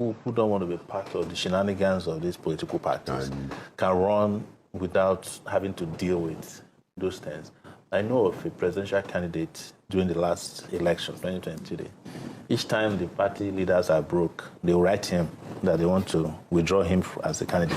who don't want to be part of the shenanigans of these political parties can run without having to deal with those things. I know of a presidential candidate during the last election, 2023. Each time the party leaders are broke, they will write him that they want to withdraw him as a candidate.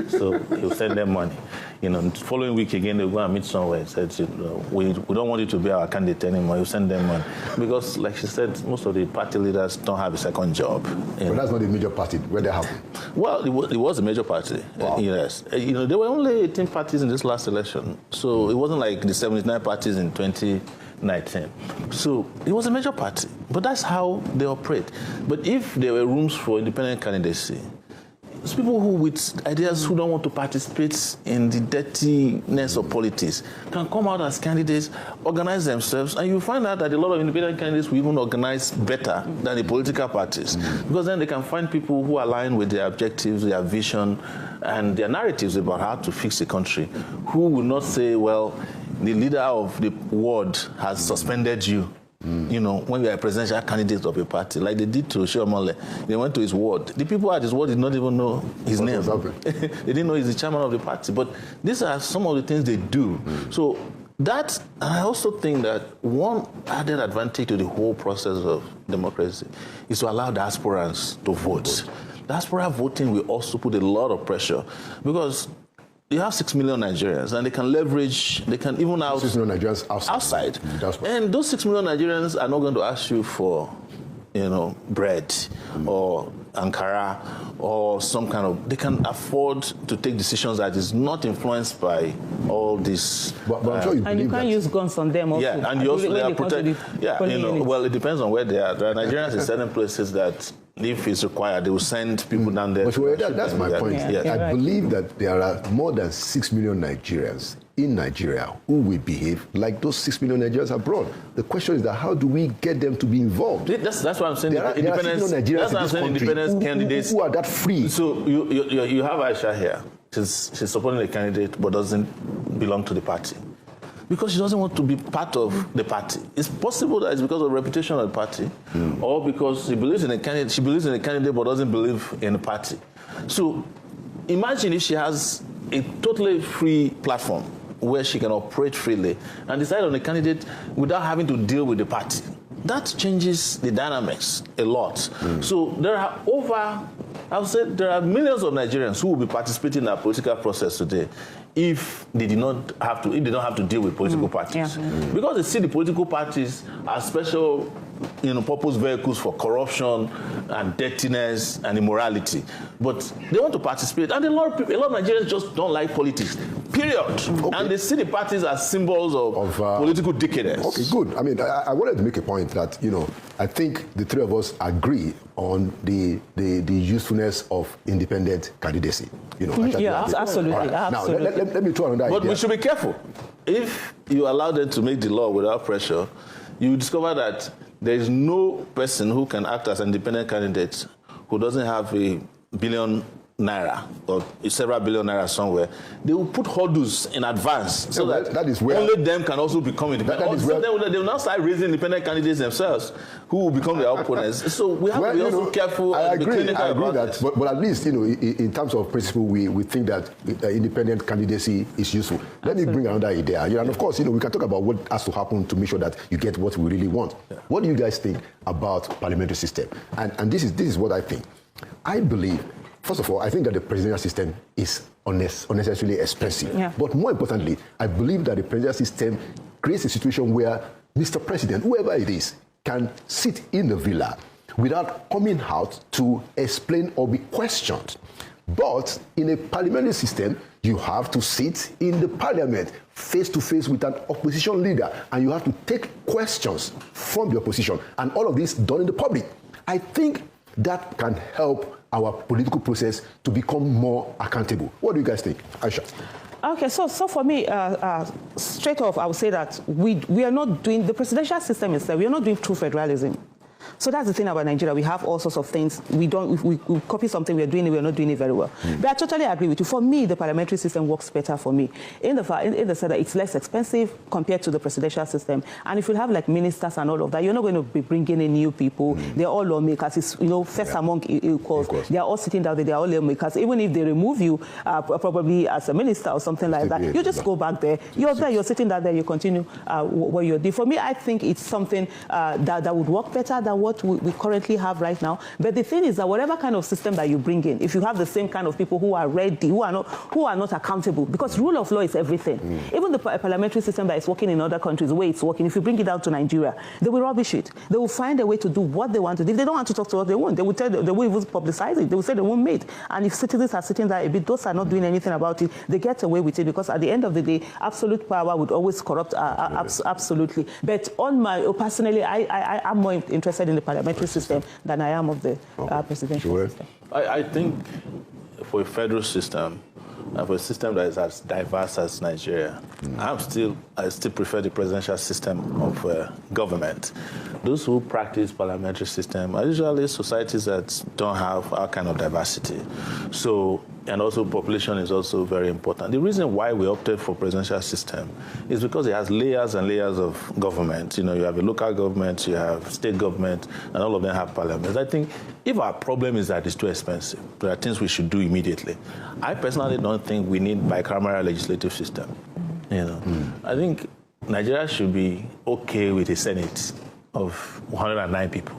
So he'll send them money. The following week again, they'll go and meet somewhere and say, we don't want you to be our candidate anymore. He'll send them money. Because, like she said, most of the party leaders don't have a second job. But that's not a major party. Where they happen? Well, it was a major party. Wow. Yes. There were only 18 parties in this last election. So it wasn't like the 79 parties in 2019. So it was a major party. But that's how they operate. But if there were rooms for independent candidacy, it's people who with ideas who don't want to participate in the dirtiness of politics can come out as candidates, organize themselves, and you find out that a lot of independent candidates will even organize better than the political parties. Because then they can find people who align with their objectives, their vision, and their narratives about how to fix the country, who will not say, well, the leader of the ward has suspended you. When you are a presidential candidate of a party, like they did to Shiomole, they went to his ward. The people at his ward did not even know his name. They didn't know he's the chairman of the party. But these are some of the things they do. So that, I also think that one added advantage to the whole process of democracy is to allow diasporans to vote. Diaspora voting will also put a lot of pressure because you have 6 million Nigerians, and they can leverage, they can even out 6 million Nigerians outside. And those 6 million Nigerians are not going to ask you for, bread or Ankara or some kind of, they can afford to take decisions that is not influenced by all this. But I'm sure you and you can't use guns on them also. Yeah, and you also, they are protected. Yeah, well, it depends on where they are. There are Nigerians in certain places that, if it's required, they will send people down there. But that's my point. Yeah. I believe that there are more than 6 million Nigerians in Nigeria who will behave like those 6 million Nigerians abroad. The question is that how do we get them to be involved? That's what I'm saying. There are 6 million Nigerians in this country candidates who are that free. So you have Aisha here. She's supporting a candidate but doesn't belong to the party, because she doesn't want to be part of the party. It's possible that it's because of the reputation of the party, or because she believes in a candidate but doesn't believe in the party. So imagine if she has a totally free platform where she can operate freely and decide on a candidate without having to deal with the party. That changes the dynamics a lot. So there are I would say there are millions of Nigerians who will be participating in our political process today if they don't have to deal with political parties. Because they see the political parties as special purpose vehicles for corruption and dirtiness and immorality. But they want to participate. And a lot of Nigerians just don't like politics, period. Okay. And they see the parties as symbols of political decadence. Okay, good. I mean, I wanted to make a point that, I think the three of us agree on the usefulness of independent candidacy. Absolutely. Right. Absolutely. Now, let me throw another idea. But we should be careful. If you allow them to make the law without pressure, you discover that there is no person who can act as an independent candidate who doesn't have a billion naira or several billion naira somewhere. They will put hurdles in advance so that is where only them can also become independent. They will now start raising independent candidates themselves who will become their opponents. So we have to be also careful. I and agree be clinical about that. But at least, in terms of principle, we think that independent candidacy is useful. Let me bring another idea. And of course, we can talk about what has to happen to make sure that you get what we really want. Yeah. What do you guys think about parliamentary system? And this is what I think. I believe, first of all, I think that the presidential system is unnecessarily expensive. Yeah. But more importantly, I believe that the presidential system creates a situation where Mr. President, whoever it is, can sit in the villa without coming out to explain or be questioned. But in a parliamentary system, you have to sit in the parliament face to face with an opposition leader, and you have to take questions from the opposition, and all of this done in the public. I think that can help our political process to become more accountable. What do you guys think, Aisha? Okay, so for me, straight off, I would say that we are not doing, the presidential system itself, we are not doing true federalism. So that's the thing about Nigeria. We have all sorts of things. We copy something, we're doing it, we're not doing it very well. But I totally agree with you. For me, the parliamentary system works better for me. In the sense that it's less expensive compared to the presidential system. And if you have like ministers and all of that, you're not going to be bringing in new people. They're all lawmakers. It's, first among equals. They're all sitting down there. They're all lawmakers. Even if they remove you, probably as a minister or something like that, you just go back there. You're there. You're sitting down there. You continue what you're doing. For me, I think it's something that would work better than what we currently have right now. But the thing is that whatever kind of system that you bring in, if you have the same kind of people who are ready, who are not accountable, because rule of law is everything. Even the parliamentary system that is working in other countries, the way it's working, if you bring it down to Nigeria, they will rubbish it. They will find a way to do what they want to do. If they don't want to talk to us, they won't. They will tell. They will even publicize it. They will say they won't meet. And if citizens are sitting there a bit, those are not doing anything about it, they get away with it, because at the end of the day, absolute power would always corrupt. Absolutely. But personally, I'm more interested in the parliamentary system than I am of the presidential system. I think for a federal system, for a system that is as diverse as Nigeria, I still prefer the presidential system of government. Those who practice parliamentary system are usually societies that don't have our kind of diversity. So, and also population is also very important. The reason why we opted for presidential system is because it has layers and layers of government. You have a local government, you have state government, and all of them have parliaments. I think if our problem is that it's too expensive, there are things we should do immediately. I personally don't think we need bicameral legislative system. I think Nigeria should be okay with a Senate of 109 people.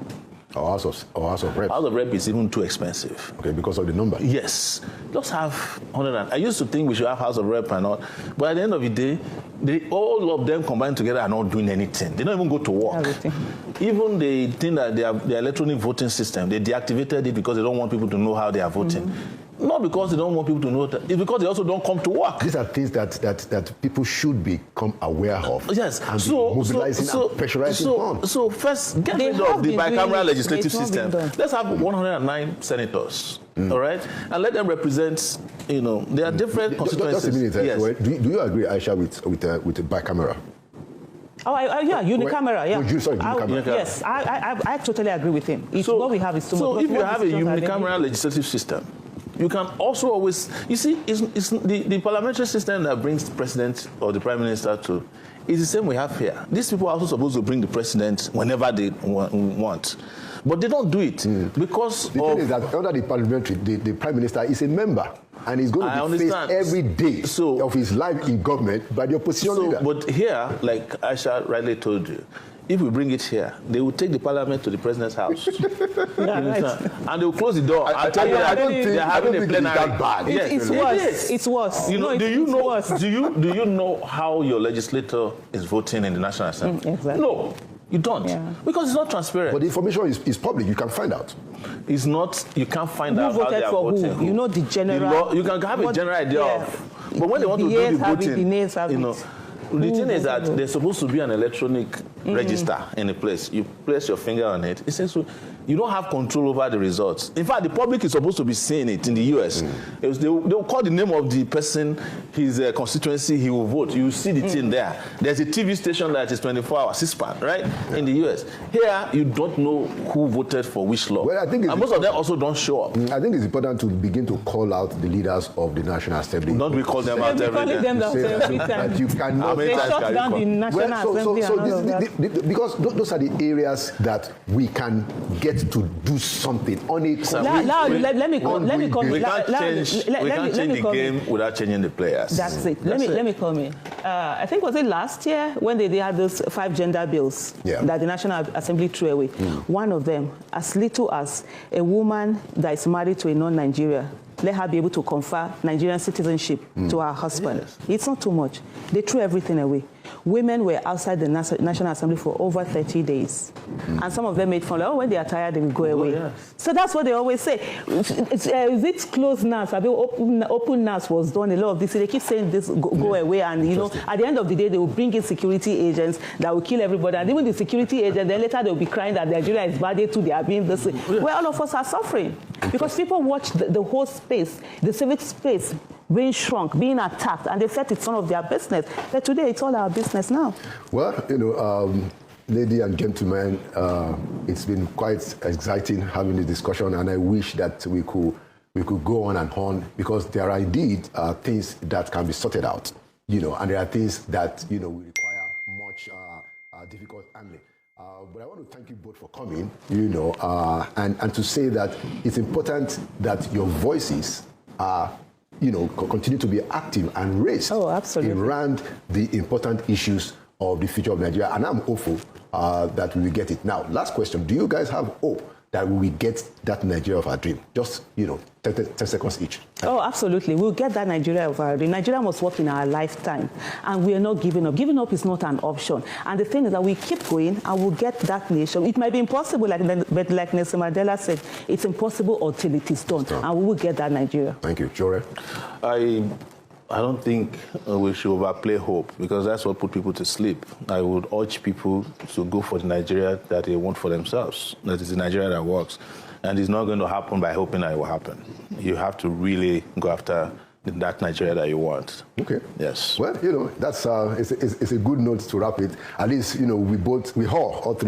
Or House of Reps. House of Rep is even too expensive. Okay, because of the number. Yes. Just have 100. I used to think we should have House of Rep and all, but at the end of the day, all of them combined together are not doing anything. They don't even go to work. Everything. Even the thing that the electronic voting system, they deactivated it because they don't want people to know how they are voting. Not because they don't want people to know that, it's because they also don't come to work. These are things that people should become aware of. Yes. And mobilizing and pressurizing on. So first, get rid of the bicameral legislative system. Let's have 109 senators, all right? And let them represent, there are different constituencies. Just a minute. Yes. Do you agree, Aisha, with the bicameral? Yeah, unicameral, yeah. Unicameral. Yes, I totally agree with him. What we have is too much. So if you have a unicameral legislative system, you can also always, you see, it's the parliamentary system that brings the president or the prime minister to is the same we have here. These people are also supposed to bring the president whenever they want. But they don't do it because the thing is that under the parliamentary, the prime minister is a member. And he's going to be faced every day of his life in government by the opposition leader. But here, like Aisha rightly told you, if we bring it here, they will take the parliament to the president's house. And they will close the door. I tell you, I don't think they're having a plenary. That bad. It's worse. It's worse. Do you know how your legislator is voting in the National Assembly? Exactly. No. You don't, because it's not transparent. But the information is public. You can find out. It's not. You can't find out how they are voting. Who? You know the general. You can have a general idea of. But when they want to do the voting, the thing is that there's supposed to be an electronic register in a place. You place your finger on it. It says you don't have control over the results. In fact, the public is supposed to be seeing it in the US. They'll call the name of the person, his constituency, he will vote. You see the thing there. There's a TV station that is 24 hours, C-SPAN, right? In the US. Here, you don't know who voted for which law. Well, I think and most of them also don't show up. I think it's important to begin to call out the leaders of the National Assembly. Don't we call them out every day? That you cannot. They shut down the National Assembly. Because those are the areas that we can get to do something on a let me come. We can't change the game without changing the players. That's it. Let me come in. I think was it last year when they had those 5 gender bills that the National Assembly threw away. One of them, as little as a woman that is married to a non-Nigeria, let her be able to confer Nigerian citizenship to her husband. Yes. It's not too much. They threw everything away. Women were outside the National Assembly for over 30 days. And some of them made fun, when they are tired, they will go away. Yes. So that's what they always say. It's closed now. Open now was done. A lot of this. They keep saying this, go away. And, at the end of the day, they will bring in security agents that will kill everybody. And even the security agents, then later they will be crying that Nigeria is bad. They are being this way. Well, all of us are suffering. Because people watch the whole space, the civic space, being shrunk, being attacked, and they felt it's none of their business. But today, it's all our business now. Well, ladies and gentlemen, it's been quite exciting having this discussion, and I wish that we could go on and on, because there are indeed things that can be sorted out, and there are things that will require much difficult handling. But I want to thank you both for coming, and to say that it's important that your voices are, continue to be active and raised around the important issues of the future of Nigeria. And I'm hopeful that we will get it. Now, last question. Do you guys have hope that we will get that Nigeria of our dream? Just, 10 seconds each. Oh, absolutely. We'll get that Nigeria of our dream. Nigeria must work in our lifetime, and we are not giving up. Giving up is not an option. And the thing is that we keep going, and we'll get that nation. It might be impossible, but like Nelson Mandela said, it's impossible until it is done, and we will get that Nigeria. Thank you. Jore? I don't think we should overplay hope, because that's what put people to sleep. I would urge people to go for the Nigeria that they want for themselves. That is the Nigeria that works. And it's not going to happen by hoping that it will happen. You have to really go after that Nigeria that you want. Okay. Yes. Well, that's it's a good note to wrap it. At least, we all three